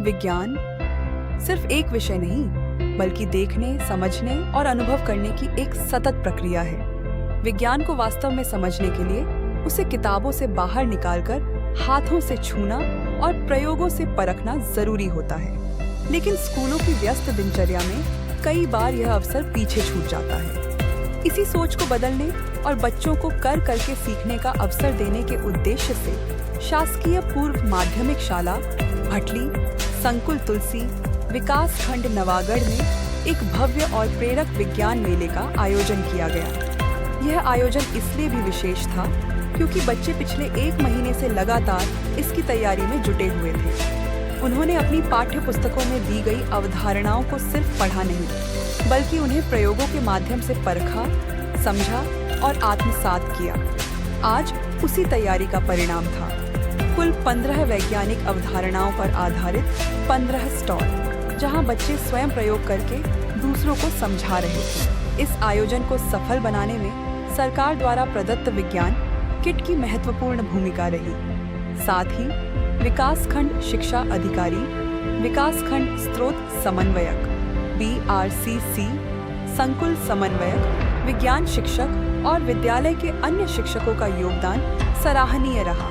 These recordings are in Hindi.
विज्ञान सिर्फ एक विषय नहीं, बल्कि देखने, समझने और अनुभव करने की एक सतत प्रक्रिया है। विज्ञान को वास्तव में समझने के लिए उसे किताबों से बाहर निकालकर हाथों से छूना और प्रयोगों से परखना जरूरी होता है। लेकिन स्कूलों की व्यस्त दिनचर्या में कई बार यह अवसर पीछे छूट जाता है। इसी सोच को बदलने और बच्चों को कर करके सीखने का अवसर देने के उद्देश्य से शासकीय पूर्व माध्यमिक शाला भटली, संकुल तुलसी, विकास खंड नवागढ़ में एक भव्य और प्रेरक विज्ञान मेले का आयोजन किया गया। यह आयोजन इसलिए भी विशेष था क्योंकि बच्चे पिछले 1 महीने से लगातार इसकी तैयारी में जुटे हुए थे। उन्होंने अपनी पाठ्य पुस्तकों में दी गई अवधारणाओं को सिर्फ पढ़ा नहीं, बल्कि उन्हें प्रयोगों के माध्यम से परखा, समझा और आत्मसात किया। आज उसी तैयारी का परिणाम था कुल 15 वैज्ञानिक अवधारणाओं पर आधारित 15 स्टॉल, जहां बच्चे स्वयं प्रयोग करके दूसरों को समझा रहे थे। इस आयोजन को सफल बनाने में सरकार द्वारा प्रदत्त विज्ञान किट की महत्वपूर्ण भूमिका रही। साथ ही विकासखंड शिक्षा अधिकारी, विकासखंड स्रोत समन्वयक BRCC, संकुल समन्वयक, विज्ञान शिक्षक और विद्यालय के अन्य शिक्षकों का योगदान सराहनीय रहा।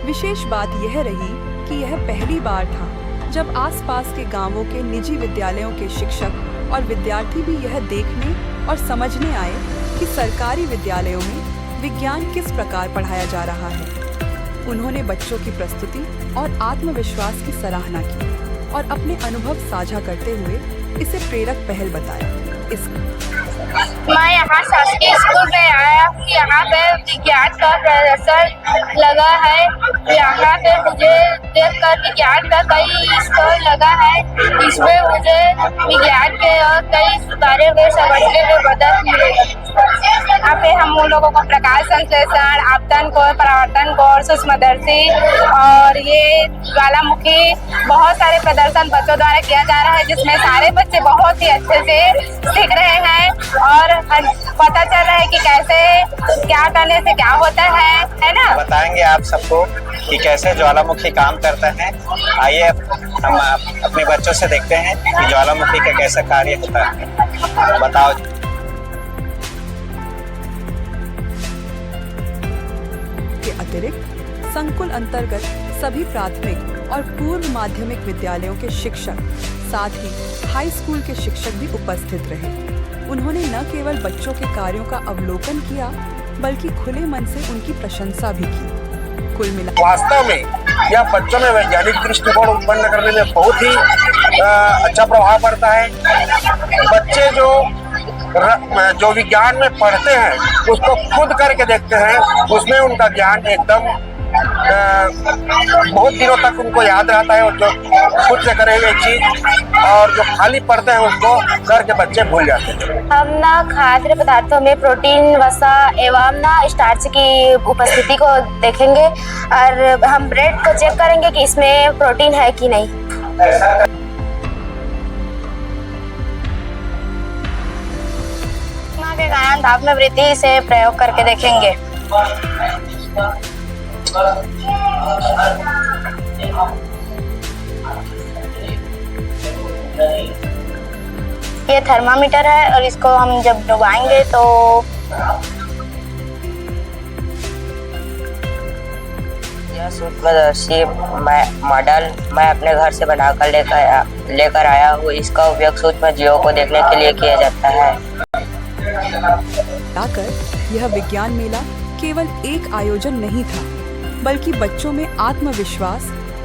विशेष बात यह रही कि यह पहली बार था जब आसपास के गांवों के निजी विद्यालयों के शिक्षक और विद्यार्थी भी यह देखने और समझने आए कि सरकारी विद्यालयों में विज्ञान किस प्रकार पढ़ाया जा रहा है। उन्होंने बच्चों की प्रस्तुति और आत्मविश्वास की सराहना की और अपने अनुभव साझा करते हुए इसे प्रेरक पहल बताया। मैं यहाँ शासकीय स्कूल में आया हूँ। यहाँ पे विज्ञान का प्रदर्शन लगा है। यहाँ पे मुझे देखकर विज्ञान का कई स्टॉल लगा है। इसमें मुझे विज्ञान के और कई बारे में समझने में मदद मिलेगी। यहाँ पे हम उन लोगों को प्रकाश संश्लेषण, आपतन कोण, परावर्तन कोण, सूक्ष्मदर्शी और ये ज्वालामुखी, बहुत सारे प्रदर्शन बच्चों द्वारा किया जा रहा है, जिसमें सारे बच्चे बहुत ही अच्छे से सीख रहे हैं और पता चल रहा है कि कैसे क्या करने से क्या होता है ना। बताएंगे आप सबको कि कैसे ज्वालामुखी काम करता है। आइए हम अपने बच्चों से देखते हैं कि ज्वालामुखी का कैसा कार्य होता है। बताओ। के अतिरिक्त संकुल अंतर्गत सभी प्राथमिक और पूर्व माध्यमिक विद्यालयों के शिक्षक, साथ ही हाई स्कूल के शिक्षक भी उपस्थित रहे। उन्होंने न केवल बच्चों के कार्यों का अवलोकन किया, बल्कि खुले मन से उनकी प्रशंसा भी की। कुल मिला वास्तव में यह बच्चों में वैज्ञानिक दृष्टिकोण उत्पन्न करने में बहुत ही अच्छा प्रभाव पड़ता है। बच्चे जो विज्ञान में पढ़ते हैं उसको खुद करके देखते हैं, उसमें उनका ज्ञान एकदम बहुत दिनों तक उनको याद रहता है। और जो खुद से करे हुए चीज और जो खाली पढ़ते हैं उसको करके बच्चे भूल जाते हैं। हम ना खाद्य पदार्थों में प्रोटीन, वसा एवं ना स्टार्च की उपस्थिति को देखेंगे और हम ब्रेड को चेक करेंगे कि इसमें प्रोटीन है कि नहीं। के कारण दाब में वृद्धि से प्रयोग करके देखेंगे। ये थर्मामीटर है और इसको हम जब डुबाएंगे तो यह सूक्ष्मदर्शी मॉडल मैं अपने घर से बनाकर लेकर आया हूँ। इसका उपयोग सूक्ष्म जीवों को देखने के लिए किया जाता है। यह विज्ञान मेला केवल एक आयोजन नहीं था, बल्कि बच्चों में आत्मविश्वास,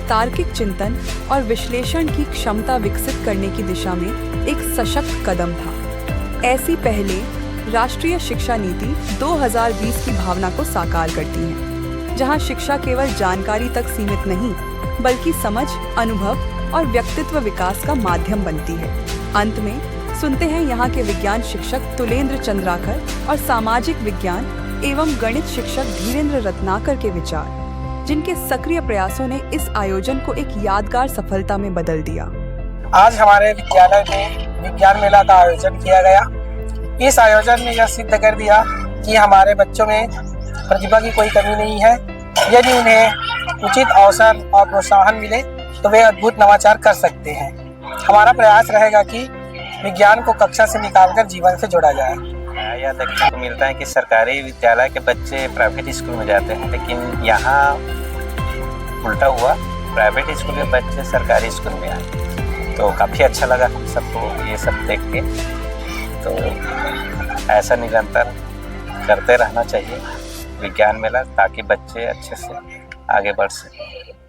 तार्किक चिंतन और विश्लेषण की क्षमता विकसित करने की दिशा में एक सशक्त कदम था। ऐसी पहले राष्ट्रीय शिक्षा नीति 2020 की भावना को साकार करती है, जहां शिक्षा केवल जानकारी तक सीमित नहीं, बल्कि समझ, अनुभव और व्यक्तित्व विकास का माध्यम बनती है। अंत में सुनते हैं यहाँ के विज्ञान शिक्षक तुलेंद्र चंद्राकर और सामाजिक विज्ञान एवं गणित शिक्षक धीरेन्द्र रत्नाकर के विचार, जिनके सक्रिय प्रयासों ने इस आयोजन को एक यादगार सफलता में बदल दिया। आज हमारे विद्यालय में विज्ञान मेला का आयोजन किया गया। इस आयोजन ने यह सिद्ध कर दिया कि हमारे बच्चों में प्रतिभा की कोई कमी नहीं है, यदि उन्हें उचित अवसर और प्रोत्साहन मिले तो वे अद्भुत नवाचार कर सकते हैं। हमारा प्रयास रहेगा कि विज्ञान को कक्षा से निकालकर जीवन से जोड़ा जाए। यह देखने को मिलता है कि सरकारी विद्यालय के बच्चे प्राइवेट स्कूल में जाते हैं, लेकिन यहाँ उल्टा हुआ, प्राइवेट स्कूल के बच्चे सरकारी स्कूल में आए। तो काफ़ी अच्छा लगा हम सबको ये सब देख के। तो ऐसा निरंतर करते रहना चाहिए विज्ञान मेला, ताकि बच्चे अच्छे से आगे बढ़ सकें।